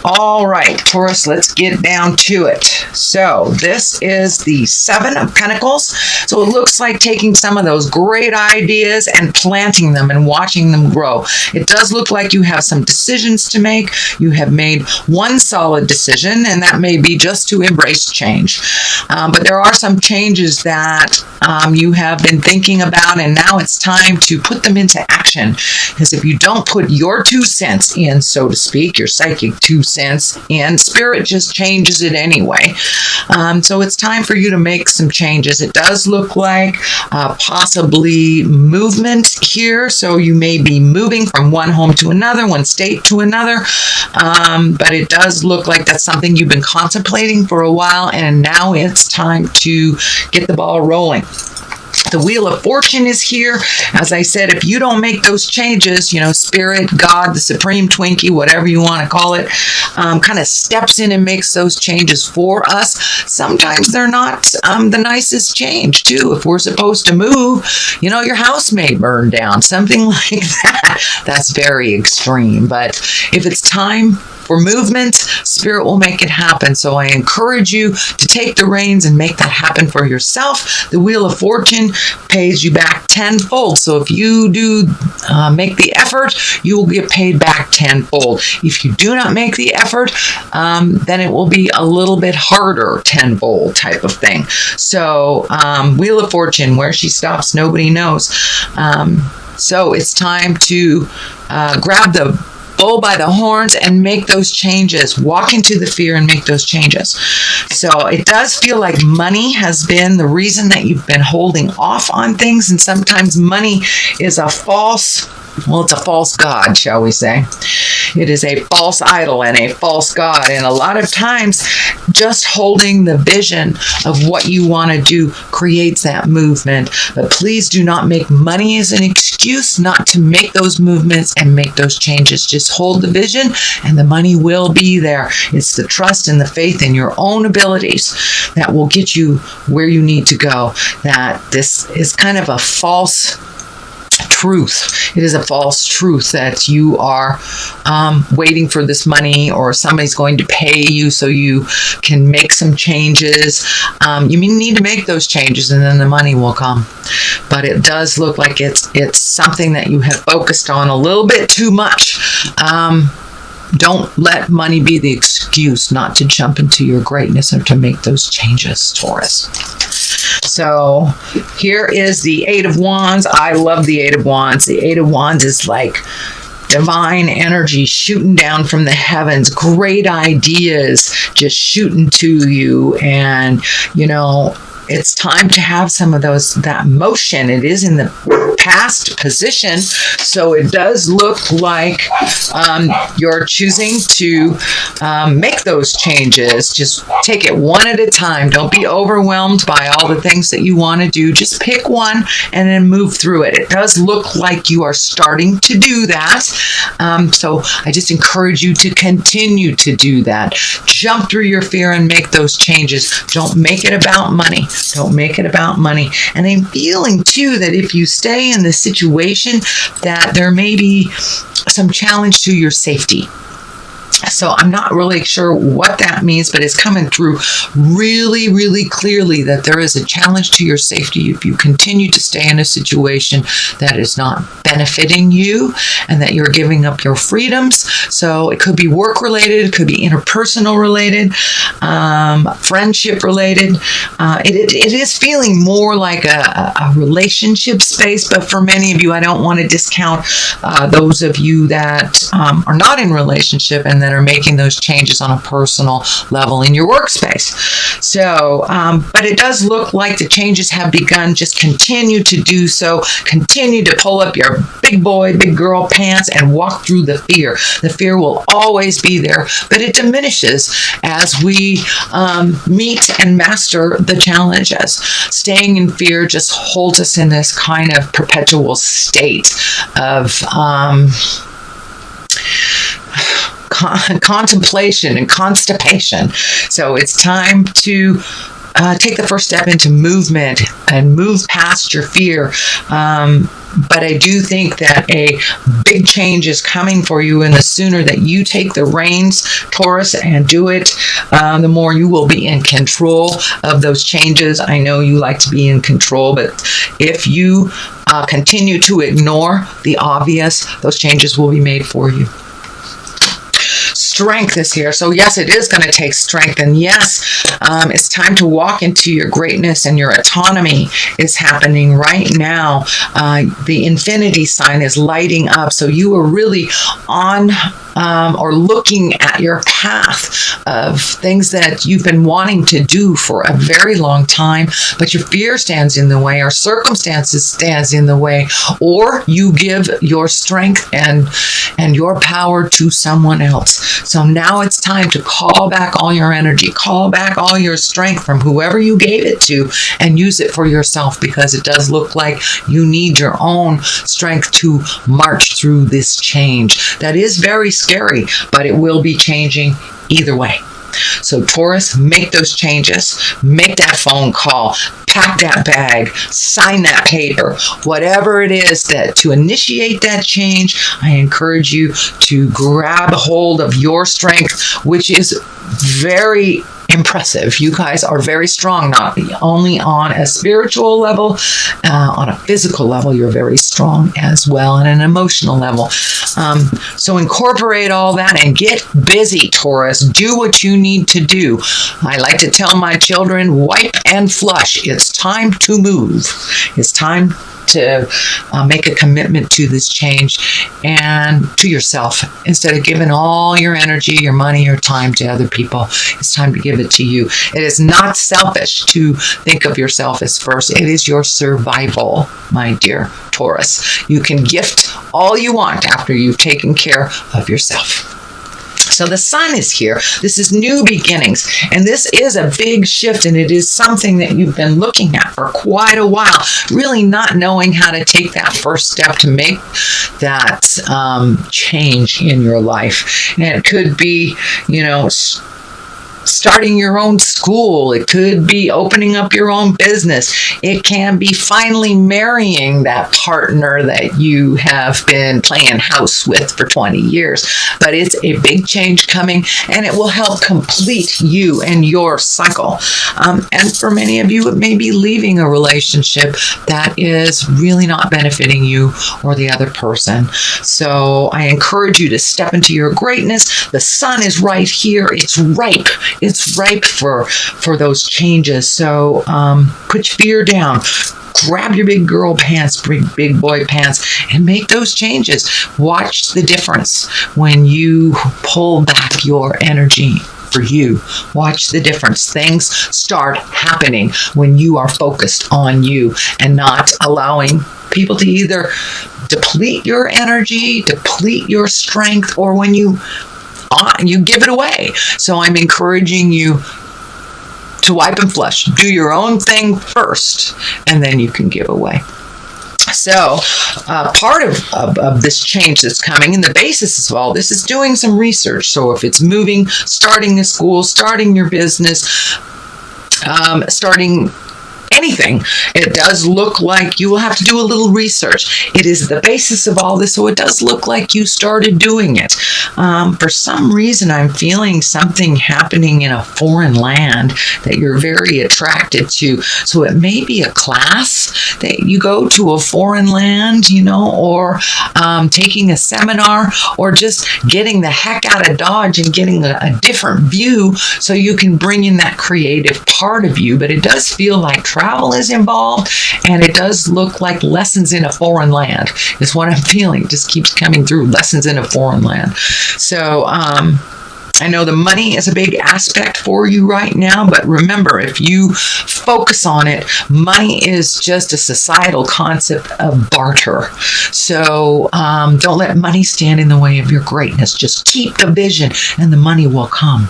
All right, Taurus, let's get down to it. So this is the Seven of Pentacles. So it looks like taking some of those great ideas and planting them and watching them grow. It does look like you have some decisions to make. You have made one solid decision, and that may be just to embrace change. But there are some changes that you have been thinking about, and now it's time to put them into action. Because if you don't put your 2 cents in, so to speak, your psychic 2 cents in, spirit just changes it anyway. So it's time for you to make some changes. It does look like possibly movement here. So you may be moving from one home to another, one state to another. But it does look like that's something you've been contemplating for a while, and now it's time to get the ball rolling. The Wheel of Fortune is here. As I said, if you don't make those changes, you know, Spirit, God, the Supreme Twinkie, whatever you want to call it, kind of steps in and makes those changes for us. Sometimes they're not the nicest change, too. If we're supposed to move, you know, your house may burn down, something like that. That's very extreme. But if it's time for movement, Spirit will make it happen. So I encourage you to take the reins and make that happen for yourself. The Wheel of Fortune pays you back tenfold. So if you do make the effort, you will get paid back tenfold. If you do not make the effort, then it will be a little bit harder, tenfold type of thing. So Wheel of Fortune, where she stops, nobody knows. So it's time to grab the bull by the horns and make those changes. Walk into the fear and make those changes. So it does feel like money has been the reason that you've been holding off on things, and sometimes money is a false, well, it's a false god, shall we say. It is a false idol and a false god, and a lot of times just holding the vision of what you want to do creates that movement. But please do not make money as an excuse not to make those movements and make those changes. Just hold the vision and the money will be there. It's the trust and the faith in your own abilities that will get you where you need to go. That this is kind of a false truth. It is a false truth that you are waiting for this money, or somebody's going to pay you so you can make some changes. You need to make those changes and then the money will come. But it does look like it's something that you have focused on a little bit too much. Don't let money be the excuse not to jump into your greatness or to make those changes, Taurus. So here is the Eight of Wands. I love the Eight of Wands. The Eight of Wands is like divine energy shooting down from the heavens. Great ideas just shooting to you. And, you know, it's time to have some of that motion. It is in the past position, so it does look like you're choosing to make those changes. Just take it one at a time. Don't be overwhelmed by all the things that you want to do. Just pick one and then move through it. It does look like you are starting to do that. So I just encourage you to continue to do that. Jump through your fear and make those changes. Don't make it about money. Don't make it about money. And I'm feeling too that if you stay in this situation, that there may be some challenge to your safety. So I'm not really sure what that means, but it's coming through really, really clearly that there is a challenge to your safety if you continue to stay in a situation that is not benefiting you and that you're giving up your freedoms. So it could be work related, it could be interpersonal related, friendship related. It is feeling more like a relationship space, but for many of you, I don't want to discount those of you that are not in relationship and that are making those changes on a personal level in your workspace. So, but it does look like the changes have begun. Just continue to do so. Continue to pull up your big boy, big girl pants and walk through the fear. The fear will always be there, but it diminishes as we meet and master the challenges. Staying in fear just holds us in this kind of perpetual state of contemplation and constipation. So it's time to take the first step into movement and move past your fear. But I do think that a big change is coming for you, and the sooner that you take the reins, Taurus, and do it, the more you will be in control of those changes. I know you like to be in control, but if you continue to ignore the obvious, those changes will be made for you. Strength is here. So yes, it is going to take strength. And yes, it's time to walk into your greatness, and your autonomy is happening right now. The infinity sign is lighting up. So you are really on or looking at your path of things that you've been wanting to do for a very long time, but your fear stands in the way, or circumstances stands in the way, or you give your strength and your power to someone else. So now it's time to call back all your energy, call back all your strength from whoever you gave it to, and use it for yourself, because it does look like you need your own strength to march through this change. That is very scary, but it will be changing either way. So Taurus, make those changes, make that phone call, pack that bag, sign that paper, whatever it is that to initiate that change. I encourage you to grab hold of your strength, which is very impressive. You guys are very strong, not only on a spiritual level, on a physical level, you're very strong as well, and an emotional level. So incorporate all that and get busy, Taurus. Do what you need to do. I like to tell my children, wipe and flush. It's time to move. It's time to make a commitment to this change and to yourself. Instead of giving all your energy, your money, your time to other people, it's time to give it to you. It is not selfish to think of yourself as first. It is your survival, my dear Taurus. You can gift all you want after you've taken care of yourself. So the sun is here. This is new beginnings, and this is a big shift, and it is something that you've been looking at for quite a while, really not knowing how to take that first step to make that change in your life. And it could be, starting your own school. It could be opening up your own business. It can be finally marrying that partner that you have been playing house with for 20 years. But it's a big change coming, and it will help complete you and your cycle. And for many of you, it may be leaving a relationship that is really not benefiting you or the other person. So I encourage you to step into your greatness. The sun is right here. It's ripe. It's ripe for those changes. So put your fear down. Grab your big girl pants, big boy pants, and make those changes. Watch the difference when you pull back your energy for you. Watch the difference. Things start happening when you are focused on you and not allowing people to either deplete your energy, deplete your strength, or when you give it away. So I'm encouraging you to wipe and flush. Do your own thing first, and then you can give away. So part of this change that's coming, and the basis of all this is doing some research. So if it's moving, starting a school, starting your business, starting anything, it does look like you will have to do a little research. It is the basis of all this, so it does look like you started doing it. For some reason, I'm feeling something happening in a foreign land that you're very attracted to. So it may be a class that you go to a foreign land, or taking a seminar, or just getting the heck out of Dodge and getting a different view so you can bring in that creative part of you. But it does feel like travel is involved, and it does look like lessons in a foreign land is what I'm feeling. It just keeps coming through, lessons in a foreign land. So I know the money is a big aspect for you right now, but remember, if you focus on it, money is just a societal concept of barter. So don't let money stand in the way of your greatness. Just keep the vision, and the money will come.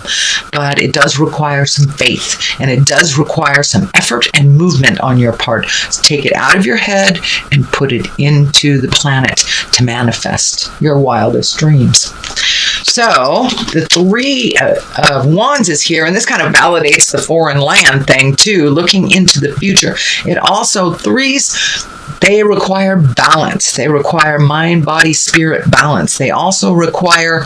But it does require some faith, and it does require some effort and movement on your part. So take it out of your head and put it into the planet to manifest your wildest dreams. So the Three of Wands is here, and this kind of validates the foreign land thing too, looking into the future. It also, threes, they require balance. They require mind, body, spirit balance. They also require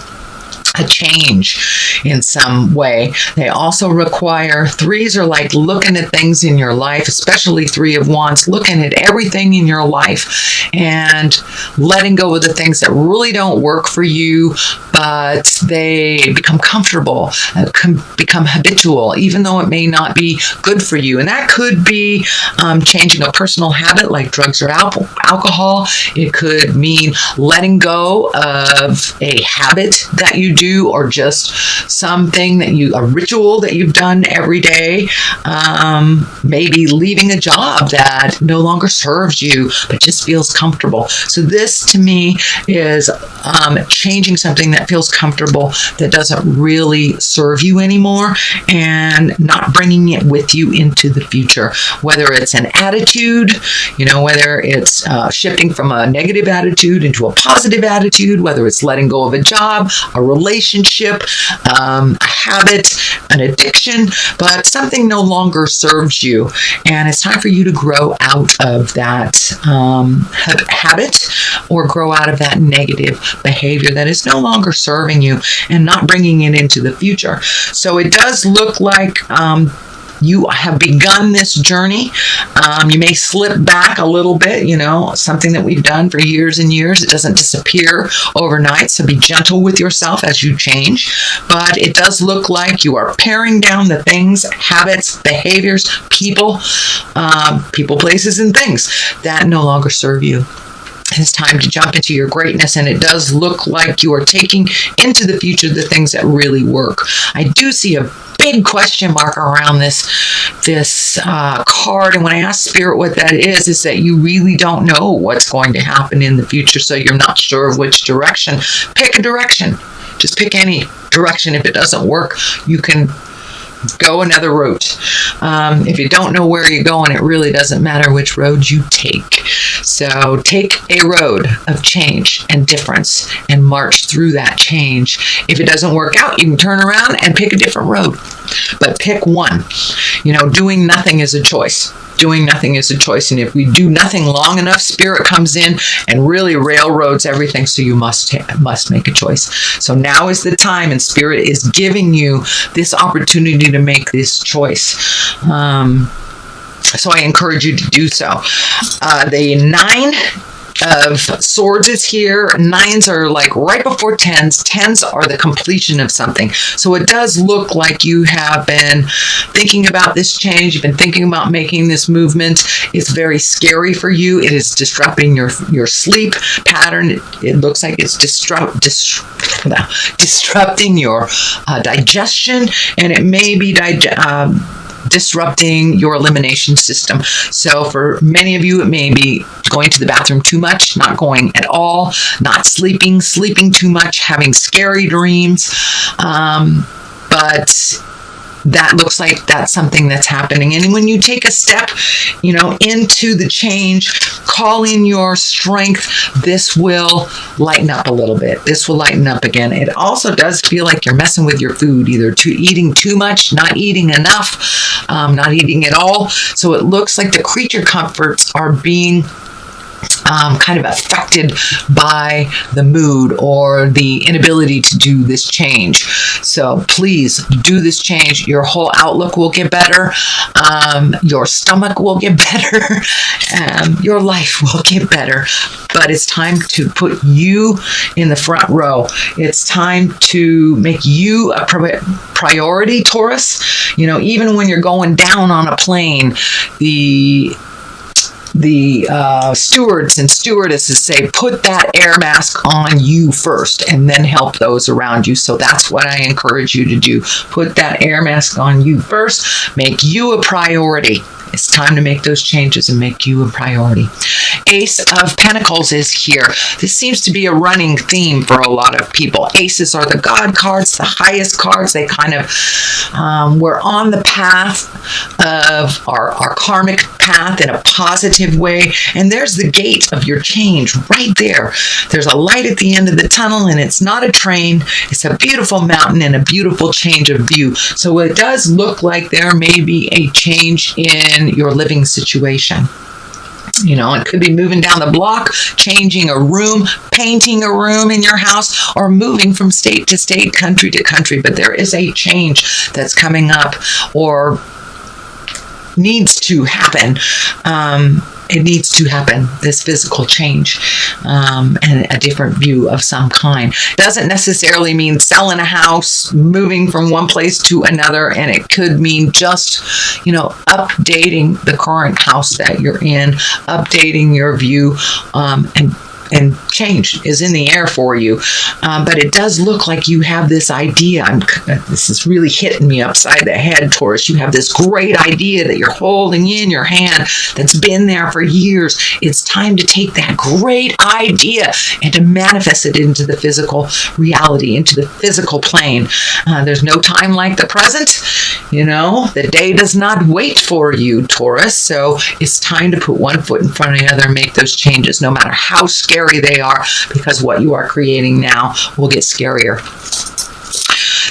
a change in some way. They also require, threes are like looking at things in your life, especially Three of Wands, looking at everything in your life and letting go of the things that really don't work for you, but they become comfortable, become habitual, even though it may not be good for you. And that could be changing a personal habit like drugs or alcohol. It could mean letting go of a habit that you do, or just something a ritual that you've done every day. Maybe leaving a job that no longer serves you, but just feels comfortable. So this to me is changing something that feels comfortable, that doesn't really serve you anymore, and not bringing it with you into the future. Whether it's an attitude, whether it's shifting from a negative attitude into a positive attitude, whether it's letting go of a job, a relationship, a habit, an addiction, but something no longer serves you. And it's time for you to grow out of that habit, or grow out of that negative behavior that is no longer serving you and not bringing it into the future. So it does look like you have begun this journey. You may slip back a little bit, something that we've done for years and years. It doesn't disappear overnight, so be gentle with yourself as you change. But it does look like you are paring down the things, habits, behaviors, people, places, and things that no longer serve you. It's time to jump into your greatness, and it does look like you are taking into the future the things that really work. I do see a big question mark around this card, and when I ask Spirit what that is that you really don't know what's going to happen in the future, so you're not sure of which direction. Pick a direction. Just pick any direction. If it doesn't work, you can go another route. If you don't know where you're going, it really doesn't matter which road you take. So take a road of change and difference and march through that change. If it doesn't work out, you can turn around and pick a different road. But pick one. Doing nothing is a choice. Doing nothing is a choice. And if we do nothing long enough, Spirit comes in and really railroads everything. So you must make a choice. So now is the time, and Spirit is giving you this opportunity to make this choice. So I encourage you to do so. The 9 of Swords is here. 9s are like right before 10s. 10s are the completion of something. So it does look like you have been thinking about this change. You've been thinking about making this movement. It's very scary for you. It is disrupting your sleep pattern. It looks like it's disrupting your digestion, and it may be disrupting your elimination system. So for many of you, it may be going to the bathroom too much, not going at all, not sleeping too much, having scary dreams. But that looks like that's something that's happening. And when you take a step, into the change, call in your strength, this will lighten up a little bit. This will lighten up again. It also does feel like you're messing with your food, either eating too much, not eating enough, not eating at all. So it looks like the creature comforts are being kind of affected by the mood or the inability to do this change. So please do this change. Your whole outlook will get better. Your stomach will get better. Your life will get better. But it's time to put you in the front row. It's time to make you a priority, Taurus. Even when you're going down on a plane, the stewards and stewardesses say, put that air mask on you first and then help those around you. So that's what I encourage you to do. Put that air mask on you first. Make you a priority. It's time to make those changes and make you a priority. Ace of Pentacles is here. This seems to be a running theme for a lot of people. Aces are the God cards, the highest cards. They kind of, we're on the path of our karmic path in a positive way. And there's the gate of your change right there. There's a light at the end of the tunnel, and it's not a train. It's a beautiful mountain and a beautiful change of view. So it does look like there may be a change in your living situation. You know, it could be moving down the block, changing a room, painting a room in your house, or moving from state to state, country to country. But there is a change that's coming up or needs to happen. It needs to happen, this physical change, and a different view of some kind. Doesn't necessarily mean selling a house, moving from one place to another, and it could mean just, you know, updating the current house that you're in, updating your view, and change is in the air for you. But it does look like you have this idea. This is really hitting me upside the head, Taurus. You have this great idea that you're holding in your hand that's been there for years. It's time to take that great idea and to manifest it into the physical reality, into the physical plane. There's no time like the present. You know, the day does not wait for you, Taurus. So it's time to put one foot in front of the other and make those changes, no matter how scary they are, because what you are creating now will get scarier.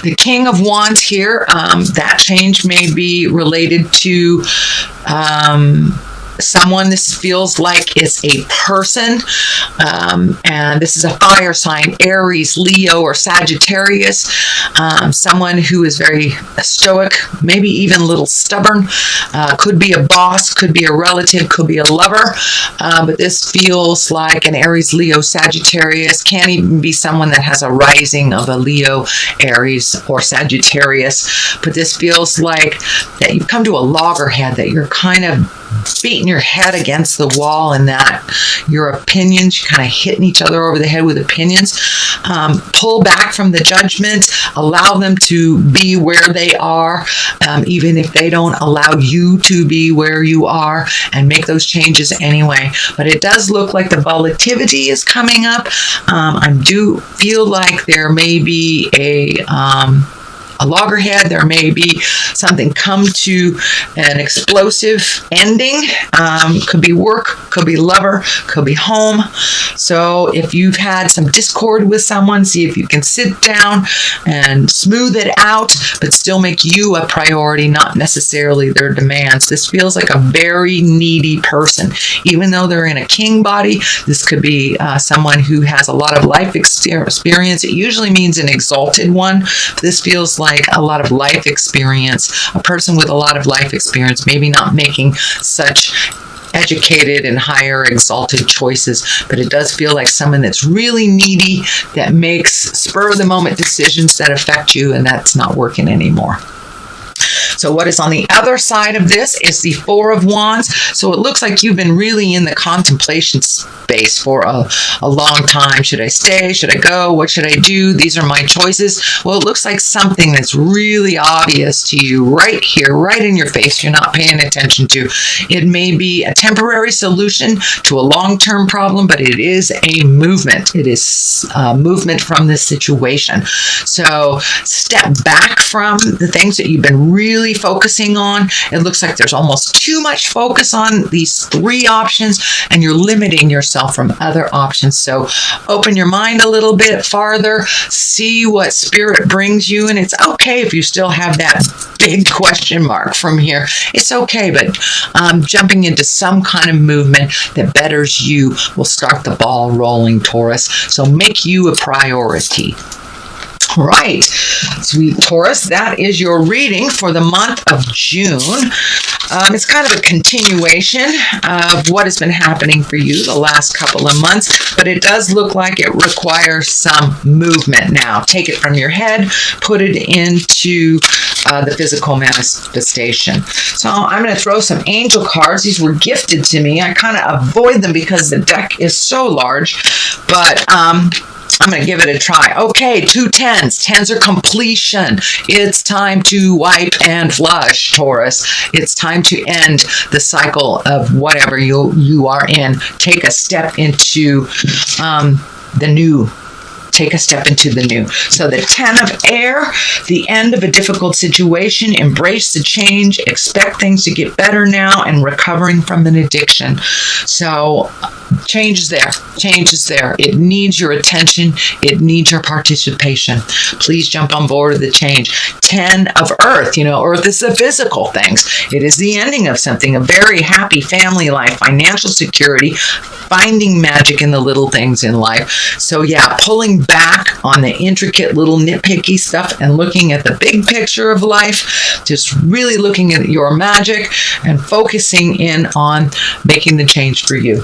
The King of Wands here, that change may be related to someone. This feels like it's a person, and this is a fire sign, Aries, Leo, or Sagittarius. Someone who is very stoic, maybe even a little stubborn. Could be a boss, could be a relative, could be a lover, but this feels like an Aries, Leo, Sagittarius. Can't even be someone that has a rising of a Leo, Aries, or Sagittarius, but this feels like that you've come to a loggerhead, that you're kind of beating your head against the wall, and that your opinions, you're kind of hitting each other over the head with opinions. Pull back from the judgment, allow them to be where they are, even if they don't allow you to be where you are, and make those changes anyway. But it does look like the volatility is coming up. I do feel like there may be a loggerhead. There may be something come to an explosive ending. Could be work, could be lover, could be home. So if you've had some discord with someone, see if you can sit down and smooth it out, but still make you a priority, not necessarily their demands. This feels like a very needy person. Even though they're in a king body, this could be someone who has a lot of life experience. It usually means an exalted one. This feels like a lot of life experience, a person with a lot of life experience, maybe not making such educated and higher exalted choices, but it does feel like someone that's really needy, that makes spur of the moment decisions that affect you, and that's not working anymore. So what is on the other side of this is the Four of Wands. So it looks like you've been really in the contemplation space for a long time. Should I stay? Should I go? What should I do? These are my choices. Well, it looks like something that's really obvious to you right here, right in your face, you're not paying attention to. It may be a temporary solution to a long-term problem, but it is a movement. It is movement from this situation. So step back from the things that you've been really focusing on. It looks like there's almost too much focus on these three options, and you're limiting yourself from other options. So open your mind a little bit farther, see what spirit brings you, and it's okay if you still have that big question mark from here. It's okay, but jumping into some kind of movement that betters you will start the ball rolling, Taurus. So make you a priority. Right, sweet Taurus, that is your reading for the month of June. It's kind of a continuation of what has been happening for you the last couple of months, but it does look like it requires some movement now. Take it from your head, put it into the physical manifestation. So I'm going to throw some angel cards. These were gifted to me. I kind of avoid them because the deck is so large, but I'm going to give it a try. Okay, 2 10s. 10s are completion. It's time to wipe and flush, Taurus. It's time to end the cycle of whatever you are in. Take a step into the new. Take a step into the new. So the 10 of air, the end of a difficult situation, embrace the change, expect things to get better now, and recovering from an addiction. So change is there. Change is there. It needs your attention. It needs your participation. Please jump on board with the change. 10 of earth. Earth is the physical things. It is the ending of something, a very happy family life, financial security, finding magic in the little things in life. So yeah, pulling back on the intricate little nitpicky stuff and looking at the big picture of life, just really looking at your magic and focusing in on making the change for you.